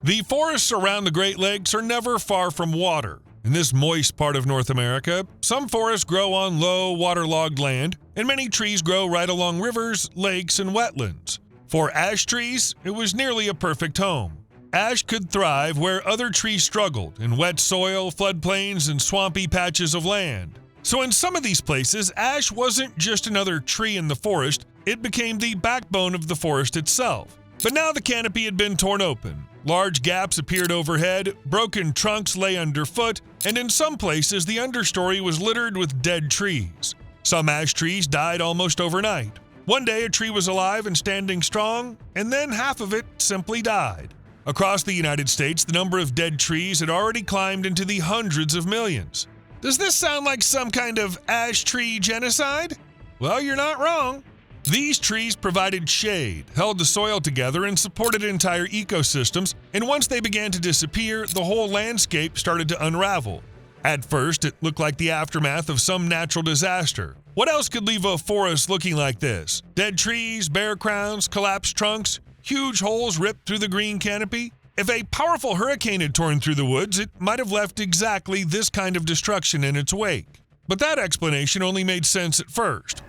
The forests around the Great Lakes are never far from water. In this moist part of North America, some forests grow on low, waterlogged land, and many trees grow right along rivers, lakes, and wetlands. For ash trees, it was nearly a perfect home. Ash could thrive where other trees struggled, in wet soil, floodplains, and swampy patches of land. So in some of these places, ash wasn't just another tree in the forest, it became the backbone of the forest itself. But now the canopy had been torn open. Large gaps appeared overhead, broken trunks lay underfoot, and in some places the understory was littered with dead trees. Some ash trees died almost overnight. One day a tree was alive and standing strong, and then half of it simply died. Across the United States, the number of dead trees had already climbed into the hundreds of millions. Does this sound like some kind of ash tree genocide? Well, you're not wrong. These trees provided shade, held the soil together, and supported entire ecosystems, and once they began to disappear, the whole landscape started to unravel. At first, it looked like the aftermath of some natural disaster. What else could leave a forest looking like this? Dead trees, bare crowns, collapsed trunks, huge holes ripped through the green canopy? If a powerful hurricane had torn through the woods, it might have left exactly this kind of destruction in its wake. But that explanation only made sense at first.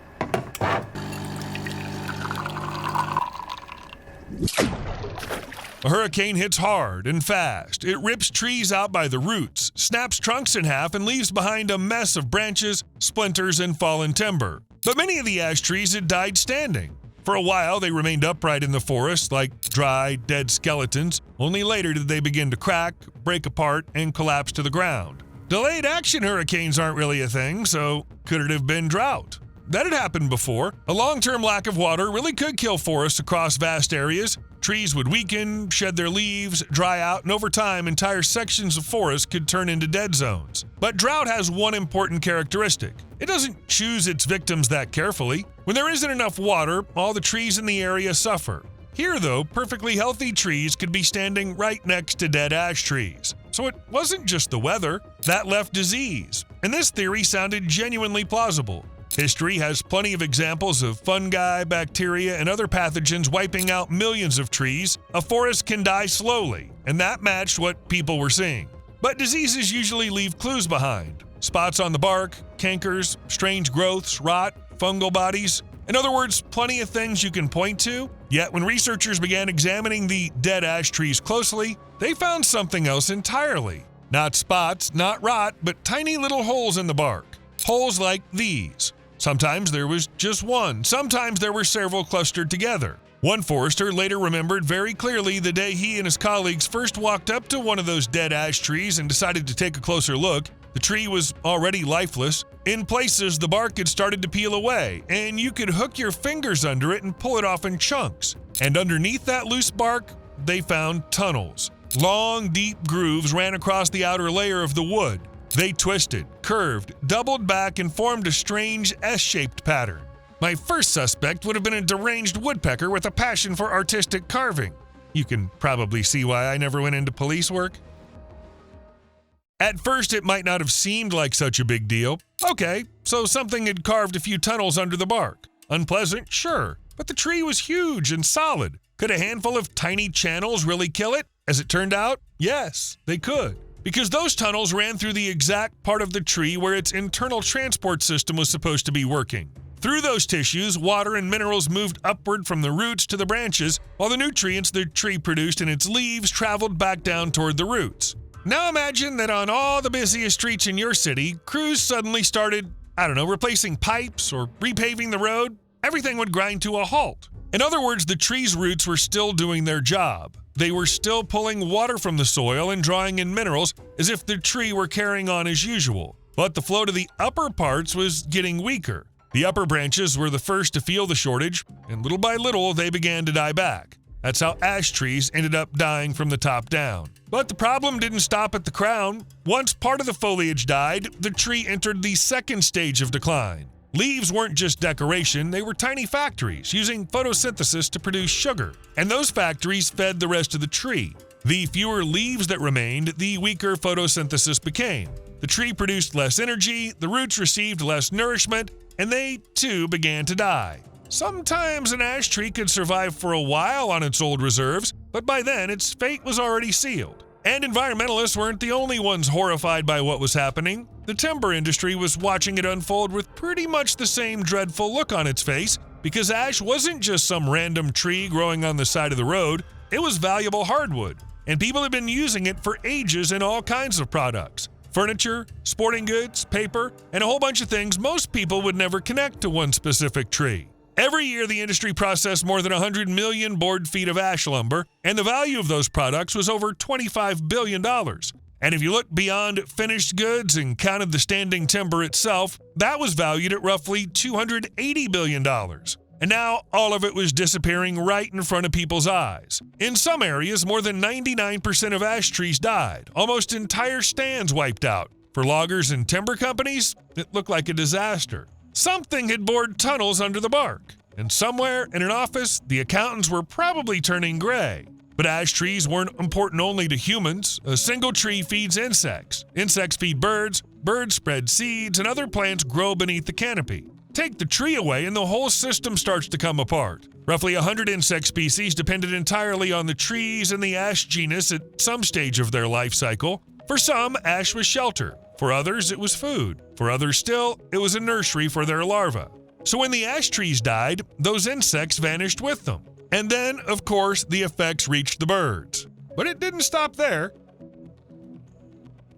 A hurricane hits hard and fast. It rips trees out by the roots, snaps trunks in half, and leaves behind a mess of branches, splinters, and fallen timber. But many of the ash trees had died standing. For a while, they remained upright in the forest like dry, dead skeletons. Only later did they begin to crack, break apart, and collapse to the ground. Delayed action hurricanes aren't really a thing, so could it have been drought? That had happened before. A long-term lack of water really could kill forests across vast areas. Trees would weaken, shed their leaves, dry out, and over time, entire sections of forest could turn into dead zones. But drought has one important characteristic. It doesn't choose its victims that carefully. When there isn't enough water, all the trees in the area suffer. Here, though, perfectly healthy trees could be standing right next to dead ash trees. So it wasn't just the weather that left disease. And this theory sounded genuinely plausible. History has plenty of examples of fungi, bacteria, and other pathogens wiping out millions of trees. A forest can die slowly, and that matched what people were seeing. But diseases usually leave clues behind. Spots on the bark, cankers, strange growths, rot, fungal bodies. In other words, plenty of things you can point to. Yet when researchers began examining the dead ash trees closely, they found something else entirely. Not spots, not rot, but tiny little holes in the bark. Holes like these. Sometimes there was just one, sometimes there were several clustered together. One forester later remembered very clearly the day he and his colleagues first walked up to one of those dead ash trees and decided to take a closer look. The tree was already lifeless. In places, the bark had started to peel away, and you could hook your fingers under it and pull it off in chunks. And underneath that loose bark, they found tunnels. Long, deep grooves ran across the outer layer of the wood. They twisted, curved, doubled back, and formed a strange S-shaped pattern. My first suspect would have been a deranged woodpecker with a passion for artistic carving. You can probably see why I never went into police work. At first, it might not have seemed like such a big deal. Okay, so something had carved a few tunnels under the bark. Unpleasant, sure, but the tree was huge and solid. Could a handful of tiny channels really kill it? As it turned out, yes, they could. Because those tunnels ran through the exact part of the tree where its internal transport system was supposed to be working. Through those tissues, water and minerals moved upward from the roots to the branches, while the nutrients the tree produced in its leaves traveled back down toward the roots. Now imagine that on all the busiest streets in your city, crews suddenly started, replacing pipes or repaving the road. Everything would grind to a halt. In other words, the tree's roots were still doing their job. They were still pulling water from the soil and drawing in minerals as if the tree were carrying on as usual. But the flow to the upper parts was getting weaker. The upper branches were the first to feel the shortage, and little by little they began to die back. That's how ash trees ended up dying from the top down. But the problem didn't stop at the crown. Once part of the foliage died, the tree entered the second stage of decline. Leaves weren't just decoration, they were tiny factories using photosynthesis to produce sugar. And those factories fed the rest of the tree. The fewer leaves that remained, the weaker photosynthesis became. The tree produced less energy, the roots received less nourishment, and they, too, began to die. Sometimes an ash tree could survive for a while on its old reserves, but by then its fate was already sealed. And environmentalists weren't the only ones horrified by what was happening. The timber industry was watching it unfold with pretty much the same dreadful look on its face, because ash wasn't just some random tree growing on the side of the road, it was valuable hardwood, and people had been using it for ages in all kinds of products. Furniture, sporting goods, paper, and a whole bunch of things most people would never connect to one specific tree. Every year, the industry processed more than 100 million board feet of ash lumber, and the value of those products was over $25 billion. And if you look beyond finished goods and counted the standing timber itself, that was valued at roughly $280 billion. And now, all of it was disappearing right in front of people's eyes. In some areas, more than 99% of ash trees died, almost entire stands wiped out. For loggers and timber companies, it looked like a disaster. Something had bored tunnels under the bark, and somewhere in an office, the accountants were probably turning gray. But ash trees weren't important only to humans. A single tree feeds insects. Insects feed birds. Birds spread seeds, and other plants grow beneath the canopy. Take the tree away, and the whole system starts to come apart. Roughly 100 insect species depended entirely on the trees and the ash genus at some stage of their life cycle. For some, ash was shelter. For others, it was food. For others still, it was a nursery for their larvae. So when the ash trees died, those insects vanished with them. And then, of course, the effects reached the birds. But it didn't stop there.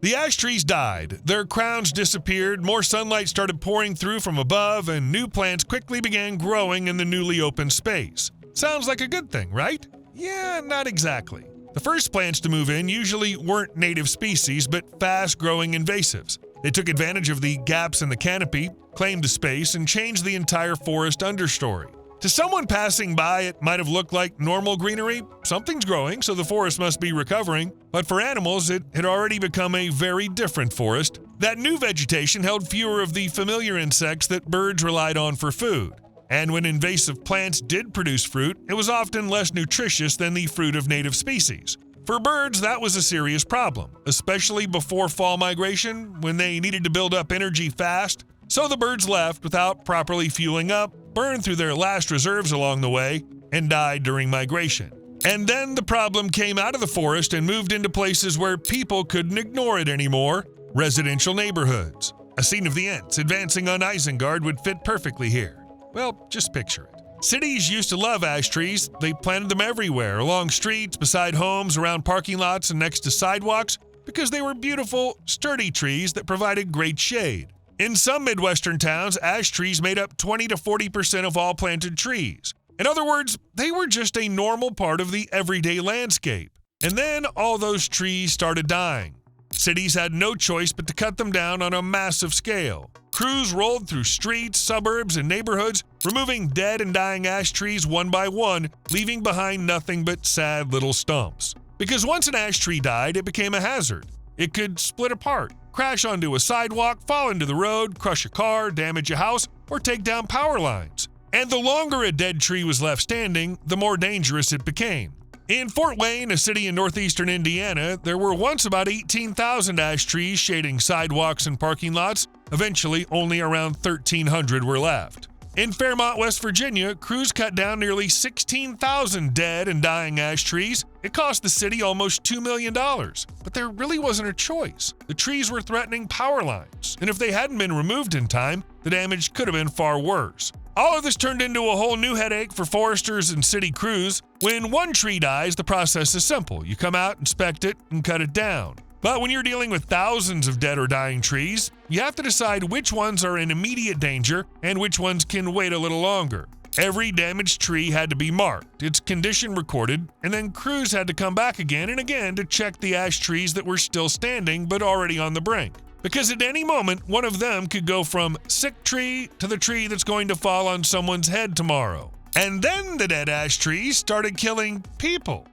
The ash trees died, their crowns disappeared, more sunlight started pouring through from above, and new plants quickly began growing in the newly opened space. Sounds like a good thing, right? Yeah, not exactly. The first plants to move in usually weren't native species, but fast-growing invasives. They took advantage of the gaps in the canopy, claimed the space, and changed the entire forest understory. To someone passing by, it might have looked like normal greenery. Something's growing, so the forest must be recovering. But for animals, it had already become a very different forest. That new vegetation held fewer of the familiar insects that birds relied on for food. And when invasive plants did produce fruit, it was often less nutritious than the fruit of native species. For birds, that was a serious problem, especially before fall migration, when they needed to build up energy fast. So the birds left without properly fueling up, burned through their last reserves along the way, and died during migration. And then the problem came out of the forest and moved into places where people couldn't ignore it anymore: residential neighborhoods. A scene of the Ents advancing on Isengard would fit perfectly here. Well, just picture it. Cities used to love ash trees. They planted them everywhere, along streets, beside homes, around parking lots, and next to sidewalks, because they were beautiful, sturdy trees that provided great shade. In some Midwestern towns, ash trees made up 20 to 40% of all planted trees. In other words, they were just a normal part of the everyday landscape. And then all those trees started dying. Cities had no choice but to cut them down on a massive scale. Crews rolled through streets, suburbs, and neighborhoods, removing dead and dying ash trees one by one, leaving behind nothing but sad little stumps. Because once an ash tree died, it became a hazard. It could split apart, crash onto a sidewalk, fall into the road, crush a car, damage a house, or take down power lines. And the longer a dead tree was left standing, the more dangerous it became. In Fort Wayne, a city in northeastern Indiana, there were once about 18,000 ash trees shading sidewalks and parking lots. Eventually, only around 1,300 were left. In Fairmont, West Virginia, crews cut down nearly 16,000 dead and dying ash trees. It cost the city almost $2 million. But there really wasn't a choice. The trees were threatening power lines, and if they hadn't been removed in time, the damage could have been far worse. All of this turned into a whole new headache for foresters and city crews. When one tree dies, the process is simple. You come out, inspect it, and cut it down. But when you're dealing with thousands of dead or dying trees, you have to decide which ones are in immediate danger and which ones can wait a little longer. Every damaged tree had to be marked, its condition recorded, and then crews had to come back again and again to check the ash trees that were still standing but already on the brink. Because at any moment, one of them could go from sick tree to the tree that's going to fall on someone's head tomorrow. And then the dead ash trees started killing people.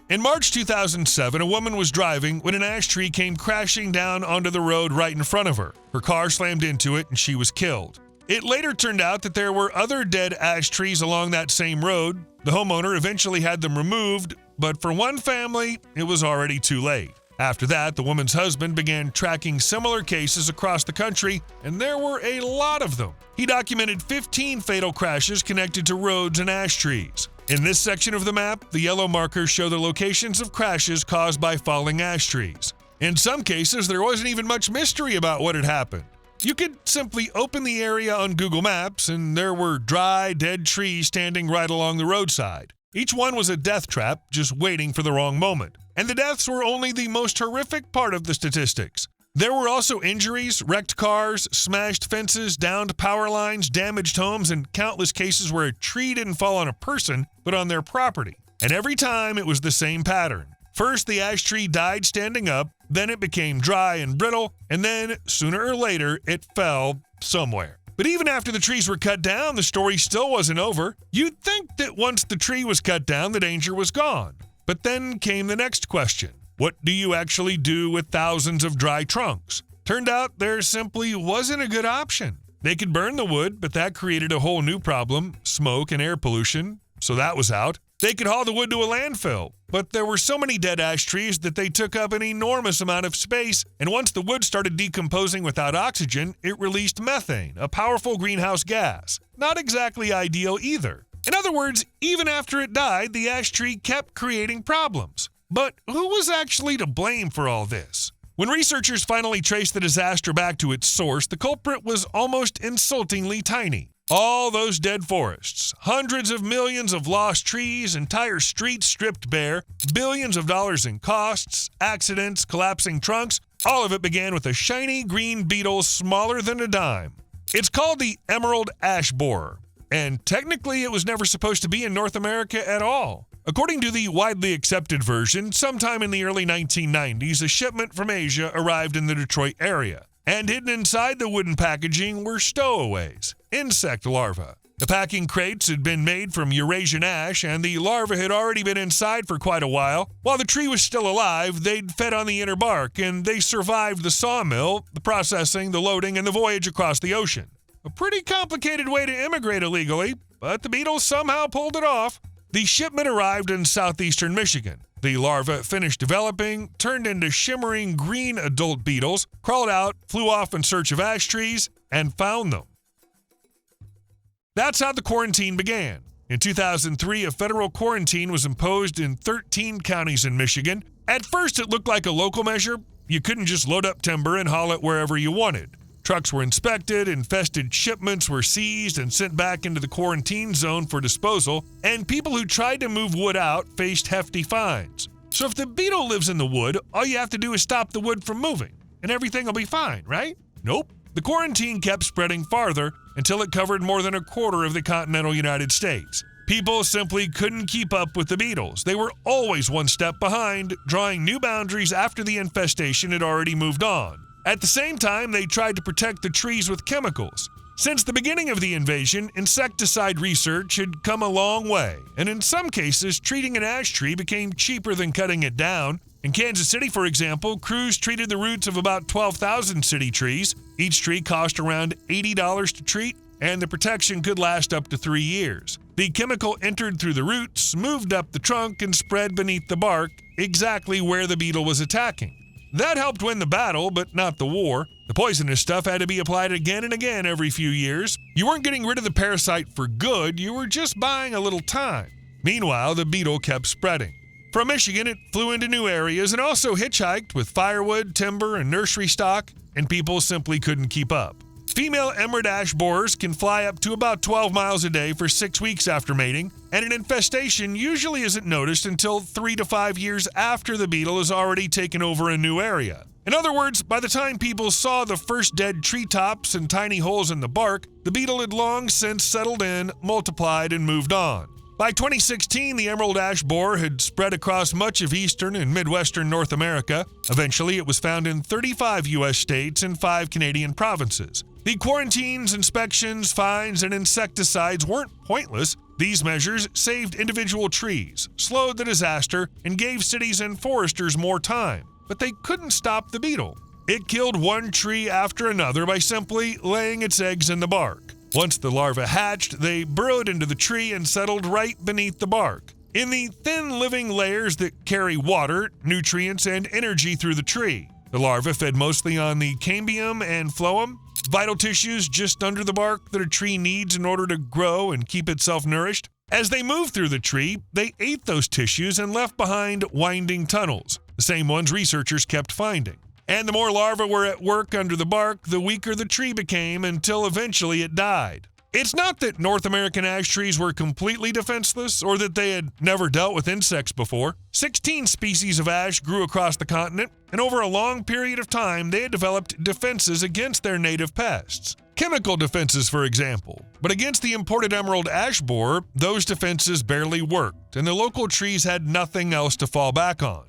In March 2007, a woman was driving when an ash tree came crashing down onto the road right in front of her. Her car slammed into it and she was killed. It later turned out that there were other dead ash trees along that same road. The homeowner eventually had them removed, but for one family, it was already too late. After that, the woman's husband began tracking similar cases across the country, and there were a lot of them. He documented 15 fatal crashes connected to roads and ash trees. In this section of the map, the yellow markers show the locations of crashes caused by falling ash trees. In some cases, there wasn't even much mystery about what had happened. You could simply open the area on Google Maps, and there were dry, dead trees standing right along the roadside. Each one was a death trap, just waiting for the wrong moment. And the deaths were only the most horrific part of the statistics. There were also injuries, wrecked cars, smashed fences, downed power lines, damaged homes, and countless cases where a tree didn't fall on a person, but on their property. And every time it was the same pattern. First, the ash tree died standing up, then it became dry and brittle, and then, sooner or later, it fell somewhere. But even after the trees were cut down, the story still wasn't over. You'd think that once the tree was cut down, the danger was gone. But then came the next question. What do you actually do with thousands of dry trunks? Turned out there simply wasn't a good option. They could burn the wood, but that created a whole new problem, smoke and air pollution, so that was out. They could haul the wood to a landfill, but there were so many dead ash trees that they took up an enormous amount of space, and once the wood started decomposing without oxygen, it released methane, a powerful greenhouse gas. Not exactly ideal either. In other words, even after it died, the ash tree kept creating problems. But who was actually to blame for all this? When researchers finally traced the disaster back to its source, the culprit was almost insultingly tiny. All those dead forests, hundreds of millions of lost trees, entire streets stripped bare, billions of dollars in costs, accidents, collapsing trunks, all of it began with a shiny green beetle smaller than a dime. It's called the emerald ash borer, and technically it was never supposed to be in North America at all. According to the widely accepted version, sometime in the early 1990s, a shipment from Asia arrived in the Detroit area, and hidden inside the wooden packaging were stowaways, insect larvae. The packing crates had been made from Eurasian ash, and the larvae had already been inside for quite a while. While the tree was still alive, they'd fed on the inner bark, and they survived the sawmill, the processing, the loading, and the voyage across the ocean. A pretty complicated way to immigrate illegally, but the beetles somehow pulled it off. The shipment arrived in southeastern Michigan. The larvae finished developing, turned into shimmering green adult beetles, crawled out, flew off in search of ash trees, and found them. That's how the quarantine began. In 2003, a federal quarantine was imposed in 13 counties in Michigan. At first, it looked like a local measure. You couldn't just load up timber and haul it wherever you wanted. Trucks were inspected, infested shipments were seized and sent back into the quarantine zone for disposal, and people who tried to move wood out faced hefty fines. So if the beetle lives in the wood, all you have to do is stop the wood from moving, and everything will be fine, right? Nope. The quarantine kept spreading farther until it covered more than a quarter of the continental United States. People simply couldn't keep up with the beetles. They were always one step behind, drawing new boundaries after the infestation had already moved on. At the same time, they tried to protect the trees with chemicals. Since the beginning of the invasion, insecticide research had come a long way, and in some cases, treating an ash tree became cheaper than cutting it down. In Kansas City, for example, crews treated the roots of about 12,000 city trees. Each tree cost around $80 to treat, and the protection could last up to 3 years. The chemical entered through the roots, moved up the trunk, and spread beneath the bark, exactly where the beetle was attacking. That helped win the battle, but not the war. The poisonous stuff had to be applied again and again every few years. You weren't getting rid of the parasite for good, you were just buying a little time. Meanwhile, the beetle kept spreading. From Michigan, it flew into new areas and also hitchhiked with firewood, timber, and nursery stock, and people simply couldn't keep up. Female emerald ash borers can fly up to about 12 miles a day for 6 weeks after mating, and an infestation usually isn't noticed until 3 to 5 years after the beetle has already taken over a new area. In other words, by the time people saw the first dead treetops and tiny holes in the bark, the beetle had long since settled in, multiplied, and moved on. By 2016, the emerald ash borer had spread across much of eastern and midwestern North America. Eventually, it was found in 35 U.S. states and 5 Canadian provinces. The quarantines, inspections, fines, and insecticides weren't pointless. These measures saved individual trees, slowed the disaster, and gave cities and foresters more time. But they couldn't stop the beetle. It killed one tree after another by simply laying its eggs in the bark. Once the larvae hatched, they burrowed into the tree and settled right beneath the bark, in the thin living layers that carry water, nutrients, and energy through the tree. The larvae fed mostly on the cambium and phloem, vital tissues just under the bark that a tree needs in order to grow and keep itself nourished. As they moved through the tree, they ate those tissues and left behind winding tunnels, the same ones researchers kept finding. And the more larvae were at work under the bark, the weaker the tree became until eventually it died. It's not that North American ash trees were completely defenseless or that they had never dealt with insects before. 16 species of ash grew across the continent, and over a long period of time, they had developed defenses against their native pests. Chemical defenses, for example. But against the imported emerald ash borer, those defenses barely worked, and the local trees had nothing else to fall back on.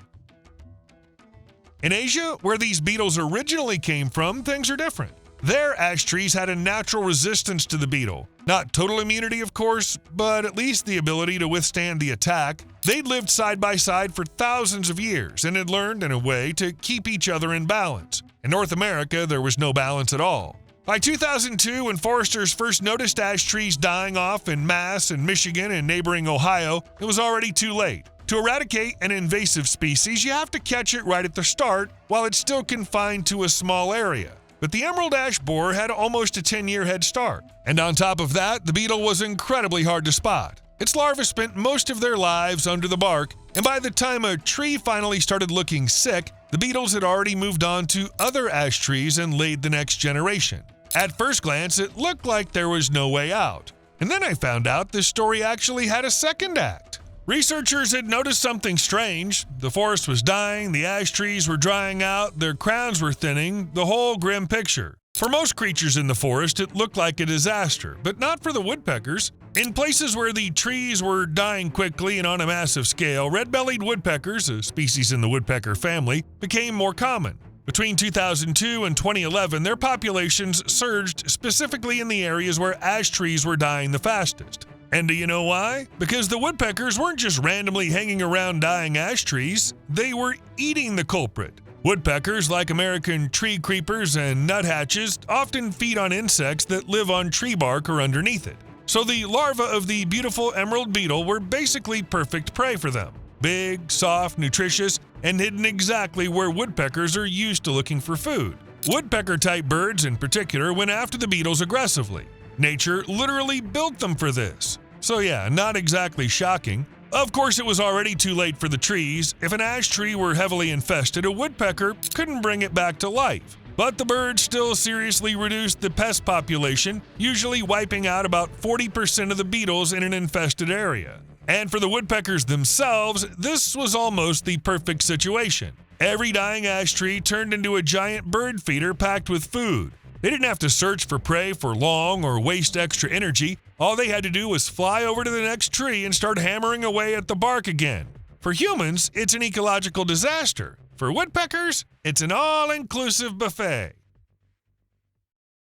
In Asia, where these beetles originally came from, things are different. Their ash trees had a natural resistance to the beetle. Not total immunity, of course, but at least the ability to withstand the attack. They'd lived side by side for thousands of years and had learned, in a way, to keep each other in balance. In North America, there was no balance at all. By 2002, when foresters first noticed ash trees dying off en masse in Michigan and neighboring Ohio, it was already too late. To eradicate an invasive species, you have to catch it right at the start while it's still confined to a small area. But the emerald ash borer had almost a 10-year head start. And on top of that, the beetle was incredibly hard to spot. Its larvae spent most of their lives under the bark, and by the time a tree finally started looking sick, the beetles had already moved on to other ash trees and laid the next generation. At first glance, it looked like there was no way out. And then I found out this story actually had a second act. Researchers had noticed something strange. The forest was dying, the ash trees were drying out, their crowns were thinning, the whole grim picture. For most creatures in the forest, it looked like a disaster, but not for the woodpeckers. In places where the trees were dying quickly and on a massive scale, red-bellied woodpeckers, a species in the woodpecker family, became more common. Between 2002 and 2011, their populations surged specifically in the areas where ash trees were dying the fastest. And do you know why? Because the woodpeckers weren't just randomly hanging around dying ash trees, they were eating the culprit. Woodpeckers, like American tree creepers and nuthatches, often feed on insects that live on tree bark or underneath it. So the larvae of the beautiful emerald beetle were basically perfect prey for them. Big, soft, nutritious, and hidden exactly where woodpeckers are used to looking for food. Woodpecker-type birds, in particular, went after the beetles aggressively. Nature literally built them for this. So yeah, not exactly shocking. Of course, it was already too late for the trees. If an ash tree were heavily infested, a woodpecker couldn't bring it back to life. But the birds still seriously reduced the pest population, usually wiping out about 40% of the beetles in an infested area. And for the woodpeckers themselves, this was almost the perfect situation. Every dying ash tree turned into a giant bird feeder packed with food. They didn't have to search for prey for long or waste extra energy. All they had to do was fly over to the next tree and start hammering away at the bark again. For humans, it's an ecological disaster. For woodpeckers, it's an all-inclusive buffet.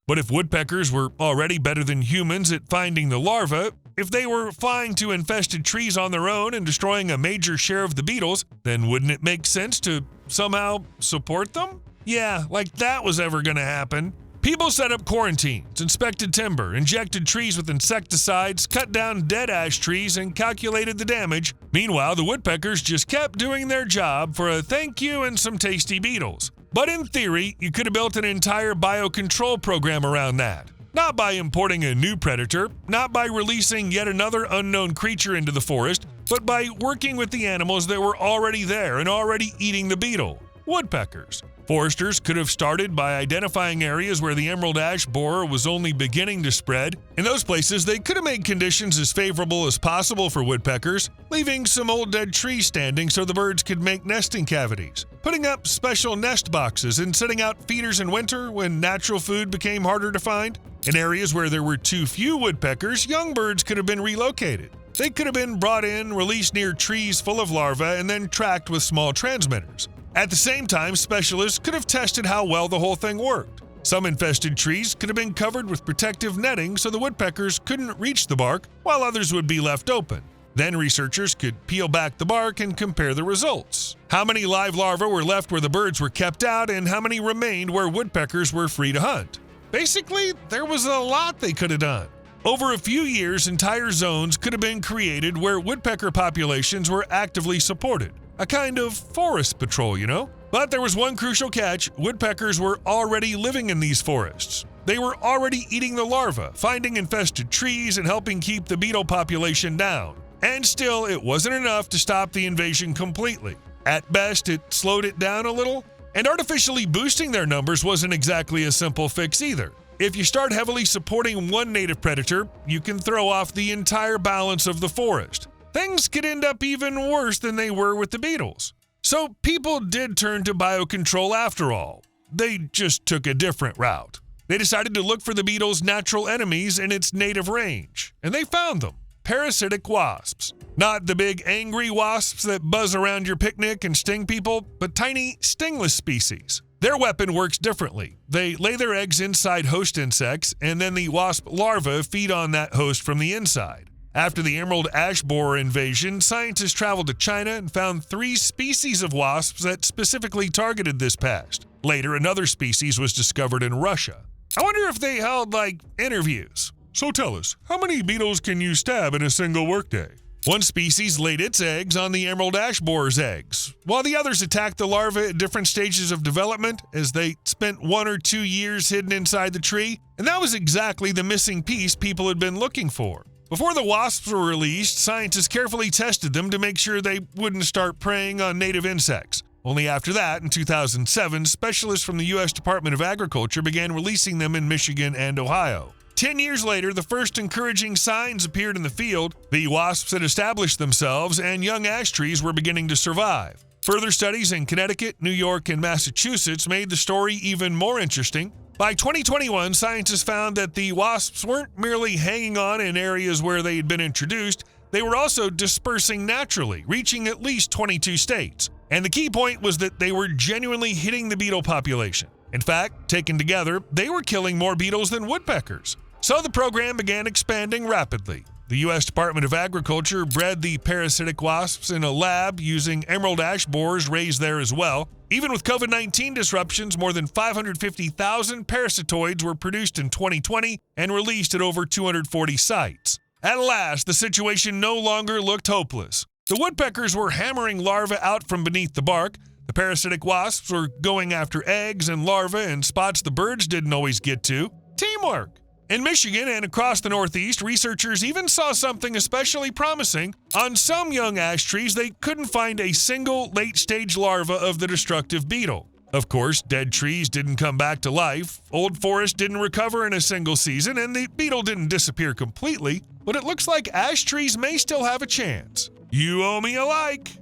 But if woodpeckers were already better than humans at finding the larvae, if they were flying to infested trees on their own and destroying a major share of the beetles, then wouldn't it make sense to somehow support them? Yeah, like that was ever gonna happen. People set up quarantines, inspected timber, injected trees with insecticides, cut down dead ash trees, and calculated the damage. Meanwhile, the woodpeckers just kept doing their job for a thank you and some tasty beetles. But in theory, you could have built an entire biocontrol program around that. Not by importing a new predator, not by releasing yet another unknown creature into the forest, but by working with the animals that were already there and already eating the beetle. Woodpeckers. Foresters could have started by identifying areas where the emerald ash borer was only beginning to spread. In those places, they could have made conditions as favorable as possible for woodpeckers, leaving some old dead trees standing so the birds could make nesting cavities, putting up special nest boxes and setting out feeders in winter when natural food became harder to find. In areas where there were too few woodpeckers, young birds could have been relocated. They could have been brought in, released near trees full of larvae, and then tracked with small transmitters. At the same time, specialists could have tested how well the whole thing worked. Some infested trees could have been covered with protective netting so the woodpeckers couldn't reach the bark, while others would be left open. Then researchers could peel back the bark and compare the results. How many live larvae were left where the birds were kept out, and how many remained where woodpeckers were free to hunt? Basically, there was a lot they could have done. Over a few years, entire zones could have been created where woodpecker populations were actively supported. A kind of forest patrol, you know? But there was one crucial catch: woodpeckers were already living in these forests. They were already eating the larvae, finding infested trees and helping keep the beetle population down. And still, it wasn't enough to stop the invasion completely. At best, it slowed it down a little, and artificially boosting their numbers wasn't exactly a simple fix either. If you start heavily supporting one native predator, you can throw off the entire balance of the forest. Things could end up even worse than they were with the beetles. So people did turn to biocontrol after all. They just took a different route. They decided to look for the beetle's natural enemies in its native range, and they found them. Parasitic wasps. Not the big angry wasps that buzz around your picnic and sting people, but tiny stingless species. Their weapon works differently. They lay their eggs inside host insects, and then the wasp larvae feed on that host from the inside. After the emerald ash borer invasion, scientists traveled to China and found 3 species of wasps that specifically targeted this pest. Later, another species was discovered in Russia. I wonder if they held, interviews. So tell us, how many beetles can you stab in a single workday? One species laid its eggs on the emerald ash borer's eggs, while the others attacked the larvae at different stages of development as they spent 1 or 2 years hidden inside the tree, and that was exactly the missing piece people had been looking for. Before the wasps were released, scientists carefully tested them to make sure they wouldn't start preying on native insects. Only after that, in 2007, specialists from the U.S. Department of Agriculture began releasing them in Michigan and Ohio. 10 years later, the first encouraging signs appeared in the field. The wasps had established themselves, and young ash trees were beginning to survive. Further studies in Connecticut, New York, and Massachusetts made the story even more interesting. By 2021, scientists found that the wasps weren't merely hanging on in areas where they had been introduced, they were also dispersing naturally, reaching at least 22 states. And the key point was that they were genuinely hitting the beetle population. In fact, taken together, they were killing more beetles than woodpeckers. So the program began expanding rapidly. The U.S. Department of Agriculture bred the parasitic wasps in a lab using emerald ash borers raised there as well. Even with COVID-19 disruptions, more than 550,000 parasitoids were produced in 2020 and released at over 240 sites. At last, the situation no longer looked hopeless. The woodpeckers were hammering larvae out from beneath the bark. The parasitic wasps were going after eggs and larvae in spots the birds didn't always get to. Teamwork! In Michigan and across the Northeast, researchers even saw something especially promising. On some young ash trees, they couldn't find a single late-stage larva of the destructive beetle. Of course, dead trees didn't come back to life, old forests didn't recover in a single season, and the beetle didn't disappear completely, but it looks like ash trees may still have a chance. You owe me a like.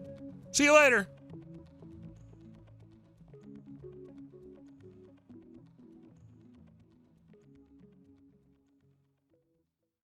See you later.